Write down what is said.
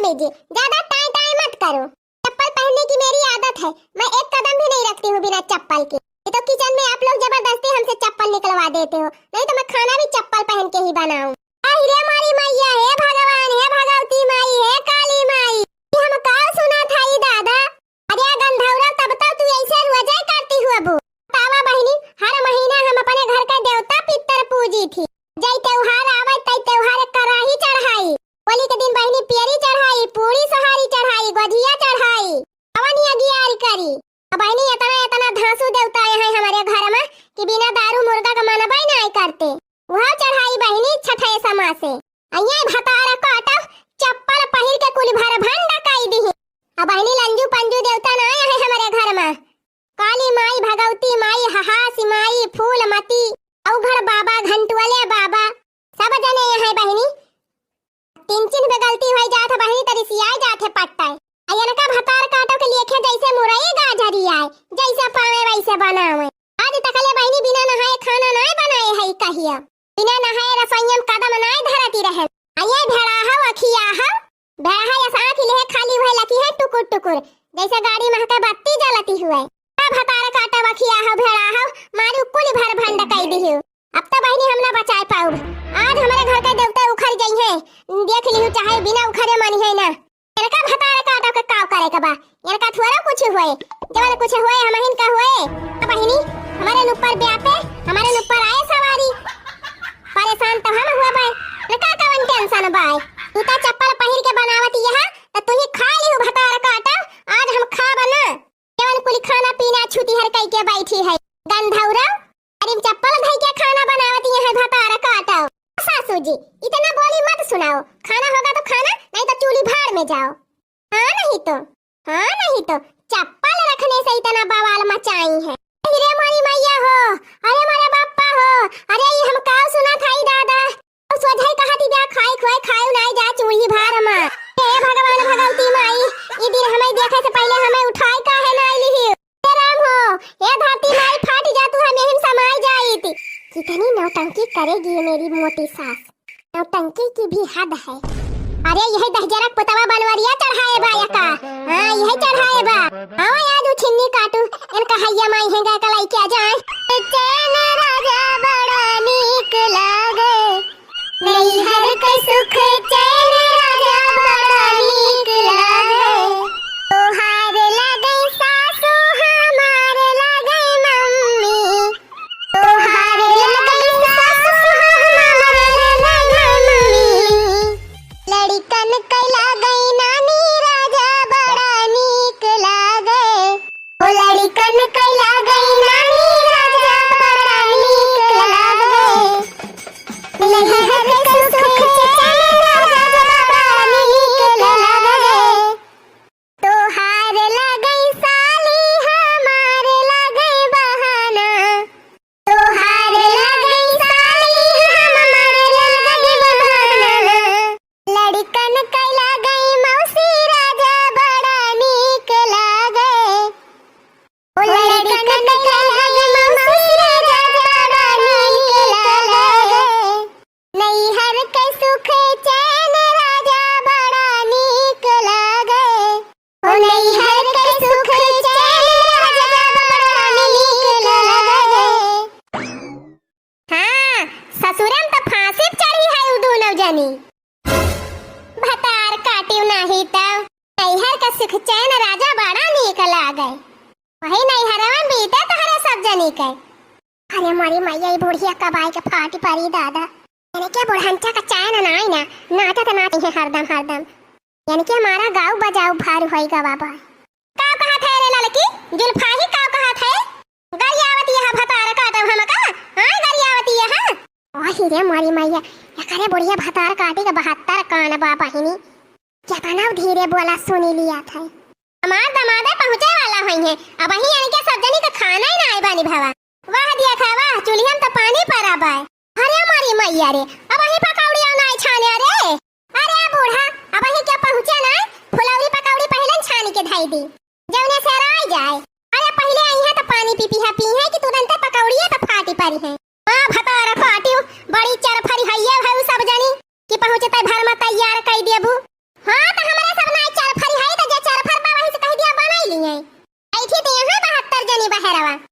लीजिए, ज्यादा tie tie मत करो। चप्पल पहनने की मेरी आदत है, मैं एक कदम भी नहीं रखती हूँ बिना चप्पल के। ये तो किचन में आप लोग जबरदस्ती हमसे चप्पल निकलवा देते हो, नहीं तो मैं खाना भी चप्पल पहन के ही बनाऊं। अरे मारी मैया, हे भगवान, हे भगवती माई, हे काली माई, हम का सुना था ये दादा। अरे गंधौरा, तब तक तू ऐसे रोजा करती हुआ बू। तावा बहनी, हर महीना हम अपने घर का देवता पितर पूजी थी। जय त्योहार आवे तय त्योहार कराही चढ़ाई। होली के दिन बहनी पियरी चढ़ाई, पूरी सहारी चढ़ाई, गजिया चढ़ाई, हवन यज्ञ करी। बहनी इतना इतना धांसू देवता आए हैं हमारे घर में कि बिना दारू मुर्गा का माना भाई नहीं करते। वह चढ़ाई बहनी छठे समा से। अइया भतारा काटा चप्पल पहिर के कुल भर भंडा काई दी। अब बहनी लंजू पंजू देवता ना आए हैं हमारे घर में। काली माई, भगवती माई, हहासी माई, फूलमती, औघड़ बाबा, घंटुअले बाबा, सब जने यहाँ बहनी। तीन चिन्ह पे गलती हो जात है बहनी, तरी सियाई जात है पट्टा। अयन का भतार काटो के लेखे जैसे मुरई गाजरी आए, जैसे पावे वैसे बनावे। आज तकले बहनी बिना नहाए खाना नहीं बनाए है कहिया। बिना नहाए रसोईया कदम नहीं धरती रहे। अये भेड़ा हो अखिया हो, भेड़ा या आँख ले खाली हुए लकी है टुकुर टुकुर, जैसे गाड़ी में के बत्ती जलती हुए। अब भतार काटो अखिया हो, भेड़ा हो, मारू कुल भर भंड कई दी। अब तो बहनी हम ना बचा पाऊ। आज हमारे घर के देवता उखड़ गई है, देख लियो चाहे बिना उखड़े मन है ना। इनका भतार काटो के काव करे के बा, इनका थोड़ा कुछ हुए, जब कुछ हुए हम हिन का हुए। अब बहनी हमारे ऊपर ब्यापे, हमारे ऊपर आए सवारी, परेशान तो हम हुए भाई। इनका कवन टेंशन बाय, तू तो चप्पल पहिर के बनावती यहां तो तू ही खा लियो भतार काटो। आज हम खा बना केवल कुल खाना पीना छुती हर कई के बैठी है गंधौरा। अरे चप्पल धई के खाना बनावती है भतार काटो। सासू जी इतना बोली मत सुनाओ, खाना होगा तो खाना, नहीं तो चूल्ही भाड़ में जाओ। हाँ नहीं तो चप्पल रखने से इतना बवाल मचाई है। अरे मारी मैया हो, अरे मारे बापा हो, अरे ये हम काव सुना था ही दादा। और सोझाई कहा थी बा खाए खोए खाए नहीं जा चूल्ही भाड़ में। हे भगवान भगवती माई, ये दिन हमें देखे से पहले हमें उठाई काहे ना ली। हे राम हो, हे धरती माई फाट जा, तू हमें हिम समाई जाई थी। कितनी नौटंकी करेगी ये मेरी मोटी सास, नौटंकी की भी हद है। अरे यही दहजरक पुतवा बनवरिया चढ़ाए बा यका। हां यही चढ़ाए बा। हां आज छिन्नी काटू, इनका हैया माई हेंगा कलाई के जाए। चैन राजा बड़ा नीक लागे, नहीं हर के सुख चैन राजा बड़ा नीक लागे। तोहार लगे सासू हमार लगे मम्मी, तोहार लगे सासू हमार लगे मम्मी। लड़कन कैला गई नानी राजा बड़ा नीक लागे। ओ लड़कन कैला गई नानी राजा बड़ा नीक लागे। नहीं हर के सुख चैन राजा बड़ा नीक लागे। तोहार लगे साली हमार लगे बहाना, तोहार लगे साली हमार लगे बहाना। लड़कन कैला गई मौसी राजा बड़ा नीक लागे। ओ लड़कन कैला गई मौसी राजा बड़ा नीक लागे। नहीं हर के सुख चैन राजा बड़ा नीक लागे। ओ नहीं हर के सुख चैन राजा बड़ा नीक लागे। हाँ ससुरम तो फांसी चढ़ी है उ दोनों जनी। भतार काटियो नहीं तब नैहर का सुख चैन राजा बड़ा नीक लागे। वही नैहरवा बीते तो हरे सब जनी के। अरे मारी मैया ये बुढ़िया कबाई के फाटी परी दादा। यानी क्या बुढ़ंचा का चैन नहीं ना, नाटा तो नाटी है हरदम हरदम। यानी कि हमारा गाँव बजाओ भार होएगा बाबा। का कहा था रे लड़की, जुल्फा ही का कहा था? गरियावती है भतार काटो हम का? हां गरियावती है। हां वही रे मारी मैया, करे बुढ़िया भतार काटी का 72 कान बा बहिनी। क्या बनाओ धीरे बोला सुनी लिया था। हमार दमादे पहुंचे वाला होई है, अब वही यानी के सब जनी का खाना ही ना आए बानी भवा। वाह दिया खावा चुलियन तो पानी परा बा। अरे मारी मैया रे, अब वही पकौड़िया ना छाने रे। अरे बूढ़ा अब वही क्या पहुंचे ना, फुलौरी पकौड़ी पहले छानी के धाई दी, जौने से राय जाए। अरे पहले आई है तो पानी पी है कि तुरंत पकौड़िया तो फाटी परी है। हां भतार काटियो बड़ी चरफरी हैया है सब जनी कि पहुंचे त घर में तैयार कई देबू। हां तो हमारे ठहरावा।